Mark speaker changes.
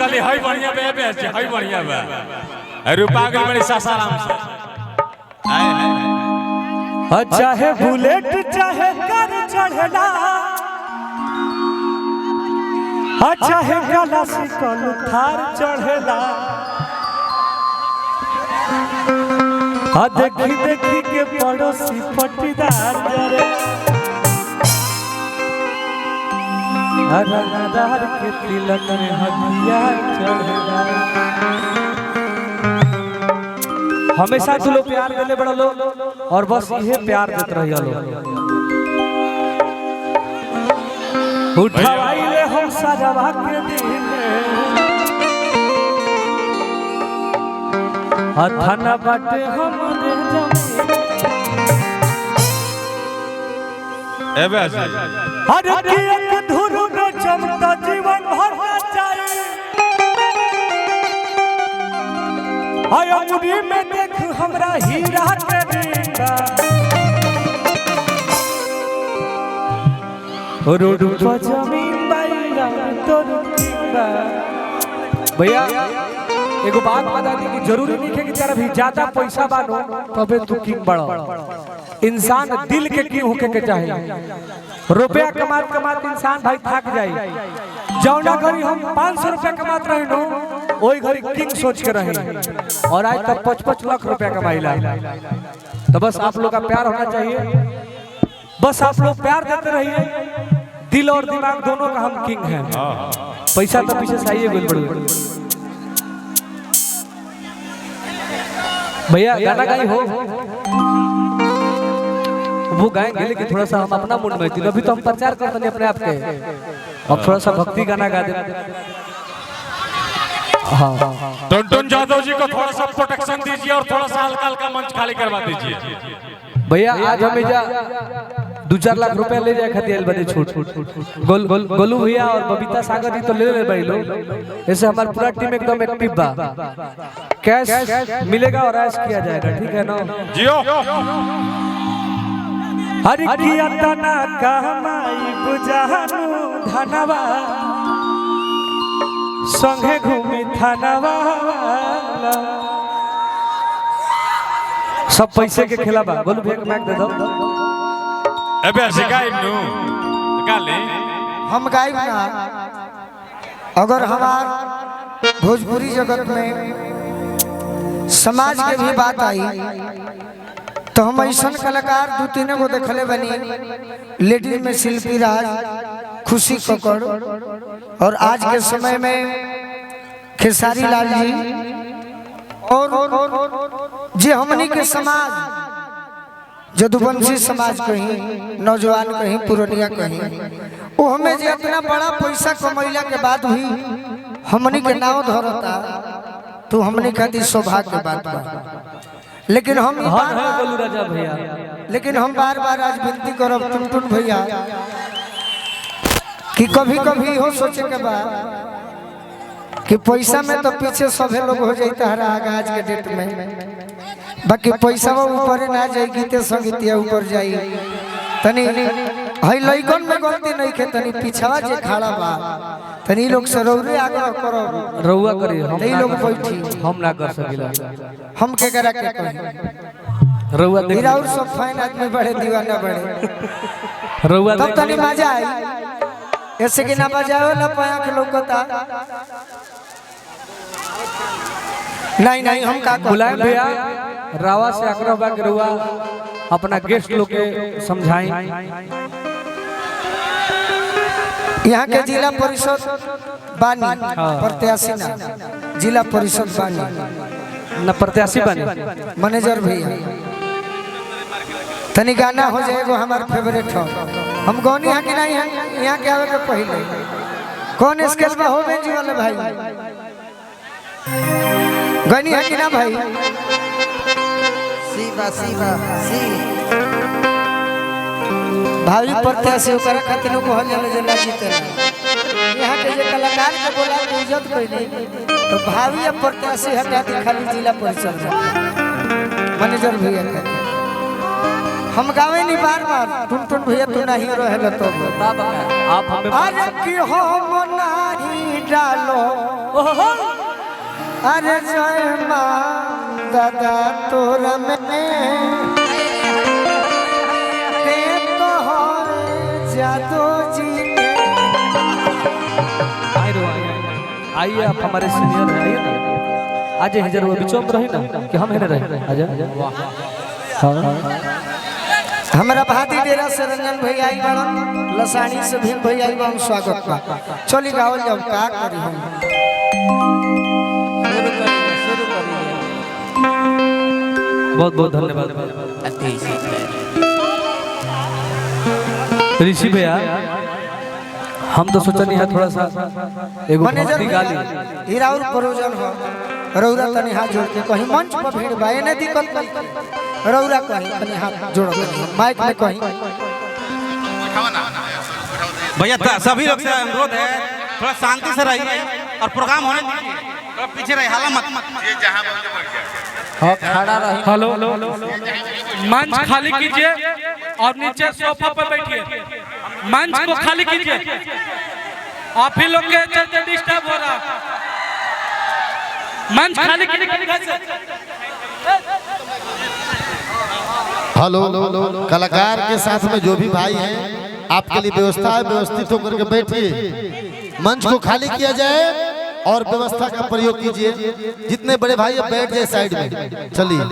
Speaker 1: कहली हई बढ़िया बे बे हई बढ़िया बे रूपा गई बड़ी सासाराम से
Speaker 2: चाहे बुलेट चाहे कार चढ़ला चाहे गलासिकल थार चढ़ला देखी देखी के पड़ोसी पट्टीदार जरे रंगदार के तिलक में हथियार चढ़ला। हमेशा तू लोग प्यार देले बड़ा लो और बस इहे प्यार देत रहिया लो। उठावाइले हम सजवा के दिन थाना बाटे हमरे जमीन
Speaker 1: एबे से
Speaker 2: हर की एक धुर में चमकता जीवन भर चाहे आय मुड़ी में देख हमरा हीरा के बिंदा रोड पर जमीन बाईला तोर किंबा। भैया एगो बात बता दी कि जरूरी नहीं है कि तेरा भी ज्यादा पैसा बानो तबे तू किंग बड़ा। इंसान दिल के किंग होके के चाहे। रुपया कमात कमात इंसान भाई थक जाए। जौना घड़ी हम 500 रुपया कमात रहे नो वही घड़ी किंग सोच के रहे और आज तक 55 लाख रुपया कमाईला। तो बस आप लोग का प्यार होना चाहिए। बस आप लोग प्यार देते रहिए। दिल और दिमाग दोनों का हम किंग हैं। पैसा तो पीछे चाहिए बिल्कुल। भैया गाना गाई हो वो गाएंगे लेकिन थोड़ा सा हम अपना मूड में थी। अभी तो हम प्रचार करते हैं अपने आप के। अब थोड़ा सा भक्ति गाना गा दे।
Speaker 1: टुनटुन यादव जी को थोड़ा सा प्रोटेक्शन दीजिए और थोड़ा सा हल्का हल्का मंच खाली करवा दीजिए।
Speaker 2: भैया आज हमें जा 2-4 लाख रुपया ले जाए खातिर बने छूट गोलू भैया और बबीता सागर जी तो ले ले भाई लोग। ऐसे हमारी पूरा टीम एकदम एक्टिव बा। कैश मिलेगा और ऐश किया जाएगा ठीक है ना
Speaker 1: जियो।
Speaker 2: हरि किया तना कमाई बुझानु धनवा संगे घूमी थानवा सब पैसे के खेला बा। बोल भैया मैक दे दो।
Speaker 1: अबे सिखाई नु गाले
Speaker 3: हम गायब ना। अगर हमार भोजपुरी जगत में समाज के भी बात आई तो हम ऐसा कलाकार 2-3 गो देखले बनी। लेडीज में शिल्पी राज, खुशी कक्कड़ और आज के समय में खेसारी लाल जी और जे हमनी के समाज जदुवंशी समाज कहीं नौजवान कहीं पुरनिया कहीं वो हमें जे इतना बड़ा पैसा कमैला के बाद भी हमनी के नाव धरता तो हमनी खातिर सौभाग्य के बात बा। लेकिन हम बार बार आज विनती करब टुनटुन भैया कि कभी कभी हो सोचे के बाद कि पैसा में तो पीछे सभी लोग हो जाता है आज के डेट में। बाकी पैसा ऊपर ना जाए गीते संगीतिया ऊपर जाई तनी हई लइकन में गलती नहीं के तनी पिछवा जे खड़ा बा तनी लोग सरौरे आग्रह करो
Speaker 2: रउआ करी हम
Speaker 3: नहीं लोग बैठी
Speaker 2: हम ना कर सकिला।
Speaker 3: हम के करा के कही
Speaker 2: रउआ देख
Speaker 3: और सब फाइन आदमी बड़े दीवाना बड़े
Speaker 2: रउआ
Speaker 3: तब तनी मजा आई। ऐसे कि ना बजाओ ना पाया के लोकता नहीं हम का
Speaker 2: बुलाए भैया रावा से आग्रह बा के रउआ अपना गेस्ट लोग के समझाई।
Speaker 3: यहाँ के जिला परिषद बानी प्रत्याशी ना जिला परिषद बानी
Speaker 2: न प्रत्याशी बने
Speaker 3: मैनेजर भैया तनी गाना हो जाएगा हमार फेवरेट हो। हम कौन यहाँ के नहीं हैं यहाँ के आवे के पहले कौन स्केल में हो बेंजी वाले भाई गनी है कि ना भाई भावी प्रत्याशी ओकरा खातिर को हल जाने जे ना जीते यहाँ के जे कलाकार के बोला के इज्जत कोई नहीं तो भावी प्रत्याशी हटा के खाली जिला परिषद मैनेजर भैया के हम गावे नहीं बार बार टुन भैया तू नहीं रहे तो
Speaker 2: आप हमें
Speaker 3: अरे कि हम नहीं डालो अरे जय मां दादा तोरा में ते तो जादू जी
Speaker 2: आइए आप हमारे सीनियर हैं आइए ना आज हजार वो बिचो में रही ना कि हम है रहे आजा
Speaker 3: हमारा भाती डेरा से रंजन भैया आई बड़न लसानी से भीम भैया आई बड़न स्वागत बा चली गावल जब का करी हम
Speaker 2: बहुत बहुत धन्यवाद ऋषि भैया हम तो सोचनी है थोड़ा सा एगो
Speaker 3: मैनेजर
Speaker 2: भक्ति गाली
Speaker 3: हीरा और प्रोजन हो रौरा तनी हाथ जोड़ के कहीं मंच पर भीड़ बा एने दिक्कत नहीं रौरा कहीं तनी हाथ जोड़ के माइक में कहीं
Speaker 4: भैया सभी लोग से अनुरोध है थोड़ा शांति से रहिए और प्रोग्राम होने दीजिए थोड़ा पीछे रहिए हाला मत ये जहां
Speaker 3: हां खड़ा रही
Speaker 2: हेलो मंच खाली कीजिए और नीचे सोफा पर बैठिए मंच को खाली कीजिए आप ही लोग के चलते डिस्टर्ब हो रहा मंच खाली कीजिए
Speaker 5: हेलो कलाकार के साथ में जो भी भाई हैं आपके लिए व्यवस्था है व्यवस्थित होकर के बैठिए मंच को खाली किया जाए और व्यवस्था का प्रयोग कीजिए जितने बड़े भाई अब बैठ जाए साइड में चलिए